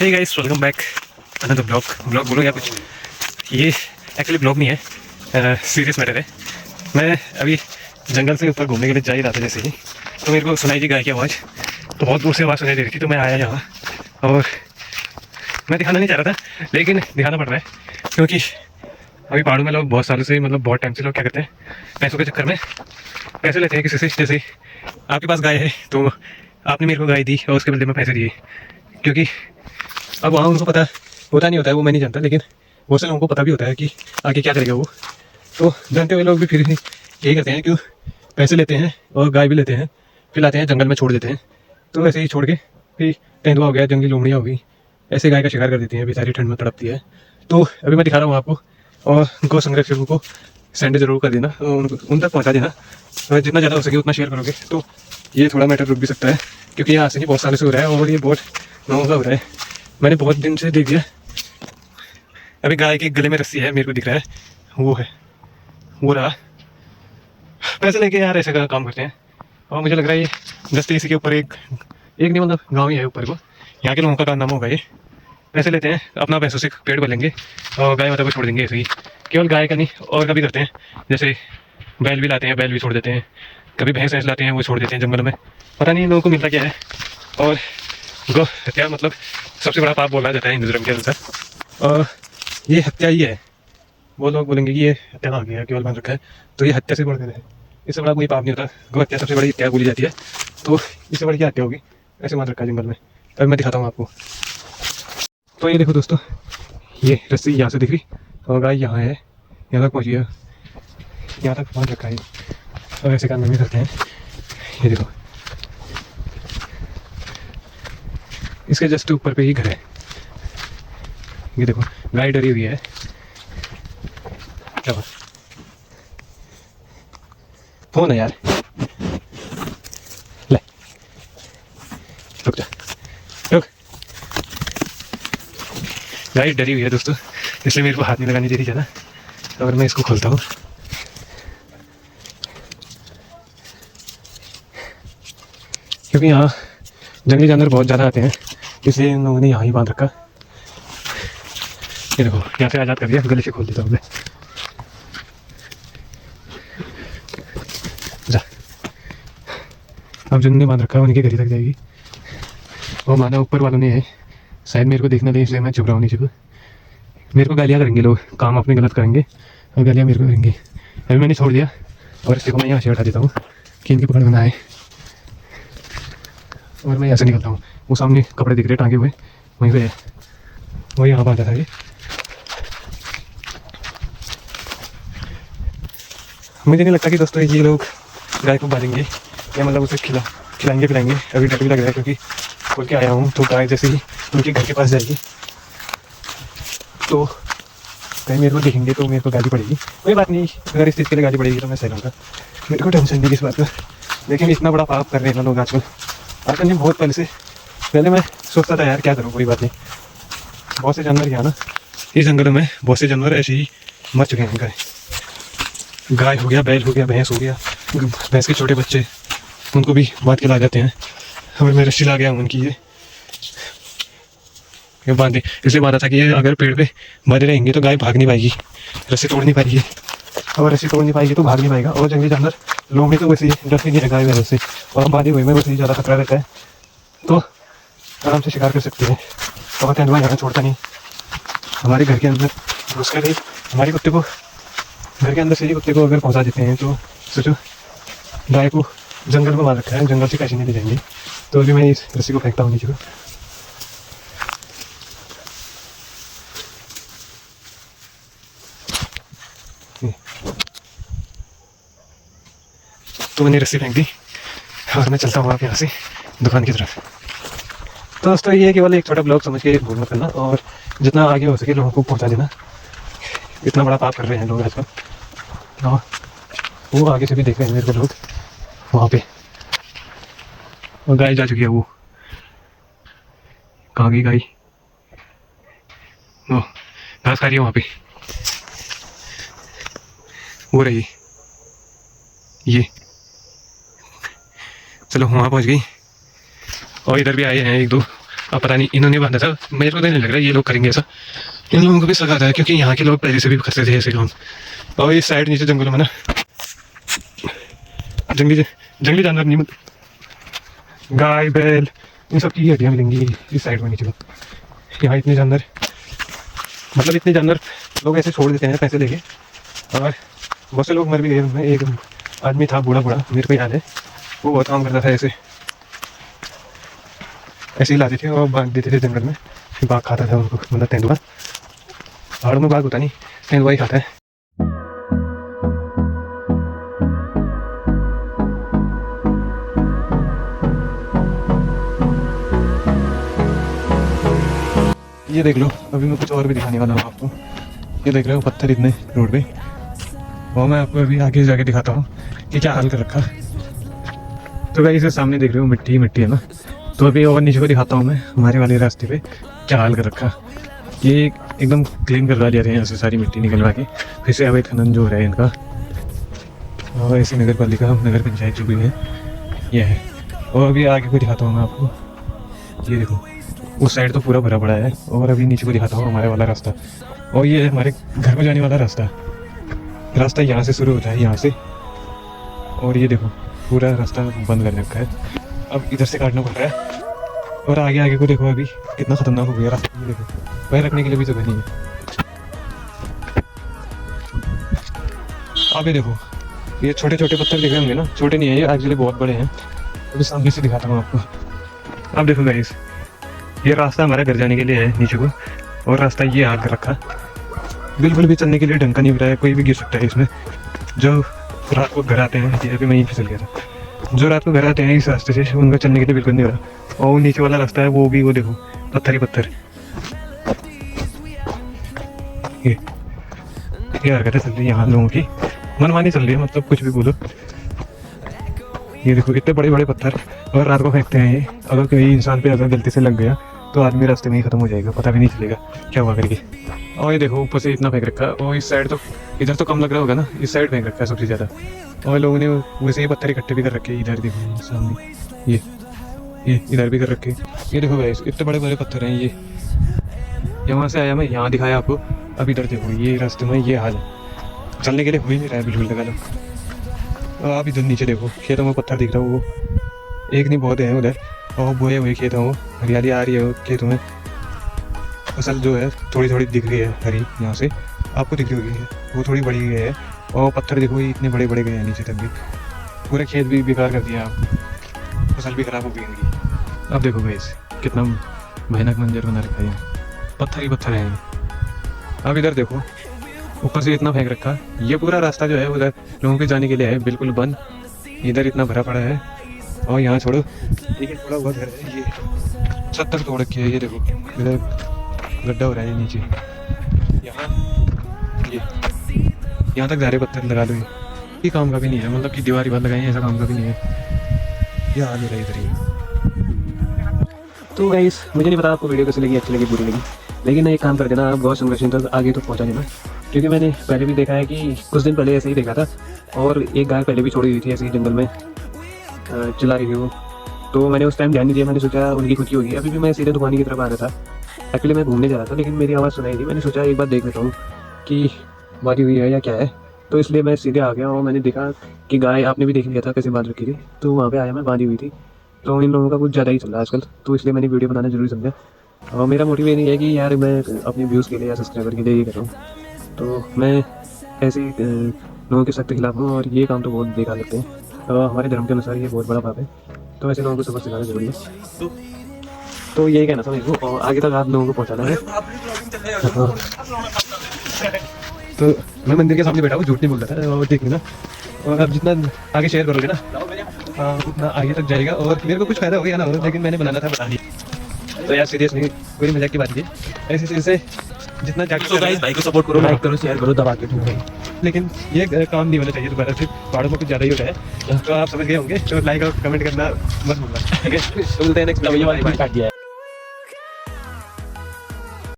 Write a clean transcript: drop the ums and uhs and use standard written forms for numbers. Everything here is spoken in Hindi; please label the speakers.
Speaker 1: हे guys, welcome back another blog बोलो या कुछ। ये एक्चुअली ब्लॉग नहीं है, सीरियस मैटर है। मैं अभी जंगल से ऊपर घूमने के लिए जा ही रहा था जैसे ही, तो मेरे को सुनाई दी गाय की आवाज़। तो बहुत दूर से आवाज़ सुनाई दे रही थी, तो मैं आया यहाँ और मैं दिखाना नहीं चाह रहा था, लेकिन दिखाना पड़ रहा है क्योंकि अभी पहाड़ों में लोग बहुत सालों से, मतलब बहुत टाइम से लोग क्या करते हैं, पैसों के चक्कर में पैसे लेते हैं किसी से। जैसे आपके पास गाय है तो आपने मेरे को गाय दी और उसके बदले में पैसे दिए, क्योंकि अब वहाँ उनको पता होता नहीं होता है, वो मैं नहीं जानता, लेकिन बहुत से लोगों को पता भी होता है कि आगे क्या करेगा वो। तो जानते हुए लोग भी फिर यही करते हैं, क्यों पैसे लेते हैं और गाय भी लेते हैं, फिर लाते हैं जंगल में छोड़ देते हैं। तो ऐसे ही छोड़ के फिर तेंदुआ हो गया, जंगली लोमड़ियाँ हो गई, ऐसे गाय का शिकार कर देती हैं, बेचारी ठंड में तड़पती है। तो अभी मैं दिखा रहा हूँ आपको, और गौ संरक्षकों को सेंड जरूर कर देना, उन तक पहुँचा देना, और जितना ज़्यादा हो सके उतना शेयर करोगे तो ये थोड़ा मैटर रुक भी सकता है, क्योंकि यहाँ से नहीं बहुत सालों से हो रहा है और ये बहुत महंगा हो रहा है। मैंने बहुत दिन से देख दिया। अभी गाय के गले में रस्सी है, मेरे को दिख रहा है, वो है, वो रहा। पैसे लेके यार ऐसे का काम करते हैं, और मुझे लग रहा है ये दस्ते इसी के ऊपर एक नहीं, मतलब गाँव ही है ऊपर को, यहाँ के लोगों का नाम होगा ये। पैसे लेते हैं, अपना पैसों से पेट भरेंगे और गाय माता को छोड़ देंगे ऐसे ही। केवल गाय का नहीं, और का भी करते हैं, जैसे बैल भी लाते हैं, बैल भी छोड़ देते हैं, कभी भैंस लाते हैं, वो छोड़ देते हैं जंगल में। पता नहीं इन लोगों को मिलता क्या है। और गौ हत्या मतलब सबसे बड़ा पाप बोला जाता है हिंदू धर्म के अनुसार, और ये हत्या ही है। वो लोग बोलेंगे कि ये हत्या कहाँ गया, केवल बांध रखा है, तो ये हत्या से बढ़ गए हैं। इससे बड़ा कोई पाप नहीं होता। गौ हत्या सबसे बड़ी हत्या बोली जाती है, तो इससे बड़ी क्या हत्या होगी, ऐसे बांध रखा है जंगल में। अभी मैं दिखाता हूँ आपको। तो ये देखो दोस्तों, ये रस्सी यहाँ से दिख रही और गाय यहाँ है, यहाँ तक पहुँची है, यहाँ तक बांध रखा है, और ऐसे काम में करते हैं। ये देखो, इसके जस्ट ऊपर पे ही घर है। ये देखो, गाय डरी हुई है। क्या बात, फोन है यार, ले रुक जा, रुक। गाय डरी हुई है दोस्तों, इसलिए मेरे को हाथ नहीं लगानी दे रही ज़्यादा। अगर मैं इसको खोलता हूँ, क्योंकि यहाँ जंगली जानवर बहुत ज़्यादा आते हैं, इसलिए इन लोगों ने यहाँ ही बांध रखा। ये देखो, यहाँ से आज़ाद कर दिया, गले से खोल देता हूँ मैं। जा, अब जिनने बांध रखा है उनके घर तक जाएगी। वो माना ऊपर वालों ने है, शायद मेरे को देखना नहीं, इसलिए मैं चुप रहा हूँ नीचे को। मेरे को गालियाँ करेंगे लोग, काम अपने गलत करेंगे और गालियाँ मेरे को करेंगे। अभी मैंने छोड़ दिया, और इसको मैं यहाँ से हटा देता हूँ कि इनकी पकड़ में ना आए, और मैं यहाँ से निकलता हूँ। वो सामने कपड़े दिख रहे टांगे हुए, वहीं पे है, वो यहाँ बांधा था ये। मुझे नहीं लगता कि दोस्तों ये लोग गाय को बांधेंगे या मतलब उसे खिलाएंगे पिलाएंगे। अभी डर भी लग रहा है, क्योंकि खोल के आया हूँ तो गाय जैसे ही उनके घर के पास जाएगी तो कहीं मेरे को देखेंगे तो मेरे को गाली पड़ेगी। कोई बात नहीं, अगर इस चीज़ के लिए गाली पड़ेगी तो मैं सह लूँगा, मेरे को टेंशन नहीं इस बात का। लेकिन इतना बड़ा पाप कर रहे हैं ना लोग आजकल नहीं, बहुत पहले मैं सोचता था यार क्या करूँ, कोई बात नहीं। बहुत से जानवर यहाँ ना इस जंगलों में, बहुत से जानवर ऐसे ही मर चुके हैं। गाय हो गया, बैल हो गया, भैंस हो गया, भैंस के छोटे बच्चे, उनको भी बांध के ला जाते हैं। और मैं रस्सी ला गया हूँ उनकी, ये बांधे इसलिए बांधा था कि ये अगर पेड़ पे बंधे रहेंगे तो गाय भाग नहीं पाएगी, रस्सी तोड़ नहीं पाएगी, और रस्सी तोड़ नहीं पाएगी तो भाग नहीं पाएगा। और जंगली जानवर लोमड़ी तो वैसे ही डरते नहीं है गाय वैसे से, और बांधे हुए में वैसे ही ज़्यादा खतरा रहता है, तो आराम से शिकार कर सकते हैं। और तेंदुआ यहाँ छोड़ता नहीं, हमारे घर के अंदर घुसकर ही हमारे कुत्ते को, घर के अंदर से ही कुत्ते को अगर पहुँचा देते हैं तो सोचो, गाय को जंगल में बांध रखा है, जंगल से कैसे नहीं ले जाएंगे। तो अभी मैं इस रस्सी को फेंकता हूँ नीचे को। तो मैंने रस्सी फेंक दी और मैं चलता हूँ आप यहाँ से दुकान की तरफ। तो दोस्तों ये केवल एक छोटा ब्लॉग समझ के भूल मत करना, और जितना आगे हो सके लोगों को पहुँचा देना। इतना बड़ा पाप कर रहे हैं लोग आजकल, और वो आगे से भी देख रहे हैं मेरे को लोग वहाँ पे, और गाय जा चुकी है। वो कहाँ गई गाय, वो घास खा रही है वहाँ पे, वो रही ये। चलो वहाँ पहुँच गई, और इधर भी आए हैं एक दो, अब पता नहीं इन्होंने बांधा था, मेरे को तो नहीं लग रहा ये लोग करेंगे ऐसा। इन लोगों को भी शक आता है क्योंकि यहाँ के लोग पहले से भी करते थे ऐसे काम। और इस साइड नीचे जंगलों में ना जंगली जानवर नहीं, गाय बैल इन सब की हड्डियाँ मिलेंगी इस साइड में नीचे को। यहाँ इतने जानवर, मतलब इतने जानवर लोग ऐसे छोड़ देते हैं पैसे लेके, और बहुत से लोग मर भी गए उनमें। एक आदमी था बूढ़ा मेरे को याद है, वो बहुत काम करता था ऐसे ही लाते थे और बांध देते थे जंगल में, फिर बाघ खाता था उनको, मतलब तेंदुआ। पहाड़ों में बाघ होता नहीं, तेंदुआ ही खाता है। ये देख लो, अभी मैं कुछ और भी दिखाने वाला हूँ आपको। ये देख रहे हो पत्थर इतने रोड पे, और मैं आपको अभी आगे जाके दिखाता हूँ कि क्या हाल कर रखा। तो भाई इसे सामने देख रहे हो मिट्टी मिट्टी है ना, तो अभी और नीचे को दिखाता हूँ मैं हमारे वाले रास्ते पे क्या हाल कर रखा। ये एकदम क्लीन करवा दिया था यहाँ से सारी मिट्टी निकलवा के, फिर से अवैध खनन जो हो रहा है इनका। और ऐसी नगर पालिका नगर पंचायत जो भी है ये है। और अभी आगे को दिखाता हूँ मैं आपको। ये देखो उस साइड तो पूरा भरा पड़ा है, और अभी नीचे को दिखाता हूँ हमारे वाला रास्ता। और ये है हमारे घर को जाने वाला रास्ता यहाँ से शुरू होता है, यहाँ से। और ये देखो पूरा रास्ता बंद कर रखा है, अब इधर से काटना पड़ रहा है। और आगे को देखो अभी कितना खतरनाक हो गया रास्ता। भी देखो पैर रखने के लिए भी जगह नहीं है। अब ये देखो ये छोटे छोटे पत्थर दिख रहे होंगे ना, छोटे नहीं है ये एक्चुअली बहुत बड़े हैं। अभी सामने से दिखाता हूँ आपको। अब देखो गाइस ये रास्ता हमारे घर जाने के लिए है नीचे को, और रास्ता ये आग रखा, बिल्कुल भी चलने के लिए ढंग का नहीं मिला है, कोई भी गिर सकता है इसमें। जो रात को घर आते हैं, ये अभी मैं यहीं फिसल गया था, जो रात को घर आते हैं इस रास्ते से उनका चलने के लिए बिल्कुल नहीं हो रहा। और नीचे वाला रास्ता है वो भी, वो देखो पत्थर ही पत्थर। ये हरकतें चल रही है यहाँ लोगों की, मनमानी चल रही है, मतलब कुछ भी बोलो। ये देखो इतने बड़े बड़े पत्थर, और रात को फेंकते हैं ये। अगर कोई इंसान पे अगर गलती से लग गया तो आदमी रास्ते में ही खत्म हो जाएगा, पता भी नहीं चलेगा क्या हुआ करके। और ये देखो ऊपर से इतना फेंक रखा है, और इस साइड तो इधर तो कम लग रहा होगा ना, इस साइड फेंक रखा है सबसे ज़्यादा। और लोगों ने वैसे ही पत्थर इकट्ठे भी कर रखे, इधर देखो सामने ये इधर भी कर रखे। ये देखो भाई इतने बड़े बड़े पत्थर हैं ये। यहाँ से आया मैं, यहाँ दिखाया आपको। अब इधर देखो ये रास्ते में ये हाल है, चलने के लिए हो ही नहीं रहा है बिल्कुल लगा लो। और आप इधर नीचे देखो खेतों में पत्थर दिख रहा है, वो एक नहीं बहुत है उधर, और बोए हुए खेत हैं, वो हरियाली आ रही है खेतों में। फसल जो है थोड़ी थोड़ी दिख रही है हरी, यहाँ से आपको दिख रही होगी, वो थोड़ी बड़ी गई है। और पत्थर देखो ये इतने बड़े बड़े गए हैं नीचे तक भी, पूरे खेत भी बेकार कर दिया, फसल भी खराब हो गई इनकी। अब देखो भाई कितना भयानक मंजर बना रखा है, पत्थर ही पत्थर है। अब इधर देखो ऊपर से इतना फेंक रखा, ये पूरा रास्ता जो है उधर लोगों के जाने के लिए है बिल्कुल बंद। इधर इतना भरा पड़ा है, और यहाँ छोड़ो ठीक है थोड़ा बहुत घर है, ये छत तक तोड़ रखी है। ये देखो इधर गड्ढा हो रहा है नीचे, यहाँ तक जा रहे पत्थर लगा लो। ये काम का भी नहीं है, मतलब कि दीवार लगाई है ऐसा काम का भी नहीं है। ये हाल हो रहा है इधर ही। तो गाइस मुझे नहीं पता आपको वीडियो कैसी लगी, अच्छी लगी बुरी लगी, लेकिन एक काम कर देना आप गौर संरक्षण तक आगे तो पहुँचा देना, क्योंकि मैंने पहले भी देखा है कि कुछ दिन पहले ऐसे ही देखा था, और एक गाय पहले भी छोड़ी हुई थी ऐसे ही जंगल में चिल्ला रही थी वो। तो मैंने उस टाइम ध्यान नहीं दिया, मैंने सोचा उनकी खुद की होगी। अभी भी मैं सीधे दुकान की तरफ आ रहा था, एक्चुअली मैं घूमने जा रहा था, लेकिन मेरी आवाज़ सुनाई थी। मैंने सोचा एक बार देख लेता हूँ कि बारी हुई है या क्या है, तो इसलिए मैं सीधे आ गया। और मैंने देखा कि गाय आपने भी देख लिया था कैसे बांध रखी थी, तो वहाँ पे आया मैं, बांधी हुई थी। तो इन लोगों का कुछ ज़्यादा ही चल रहा है आजकल, तो इसलिए मैंने वीडियो बनाना जरूरी समझा। और मेरा मोटिव ये नहीं है कि यार मैं अपने व्यूज़ के लिए या सब्सक्राइबर के लिए ये कर रहा हूँ, तो मैं ऐसे लोगों के सख्त खिलाफ हूँ, और ये काम तो बहुत बेकार लगते हैं। तो हमारे धर्म के अनुसार ये बहुत बड़ा पाप है, तो ऐसे लोगों को सबक सिखाना जरूरी है। तो यही कहना था मेरे को, और आगे तक आप लोगों को पहुँचाना है। तो मैं मंदिर के सामने बैठा हूँ, झूठ नहीं बोल रहा था, और देख लेना। और आप जितना आगे शेयर करोगे ना उतना आगे तक जाएगा, और मेरे को कुछ फायदा हो गया ना हो, लेकिन मैंने बनाना था बता दिया। तो यार सीरियस नहीं, पूरी मजाक की बात है। ऐसे चीज़ से जितना जाके भाई को सपोर्ट करो, लाइक करो, शेयर करो, दबा के। लेकिन ये काम नहीं होना चाहिए दोबारा से, पहाड़ों में कुछ ज़्यादा ही होता है, तो आप समझ गए होंगे। तो लाइक और कमेंट करना मत भूलना, ठीक है। तो मिलते हैं नेक्स्ट वीडियो में।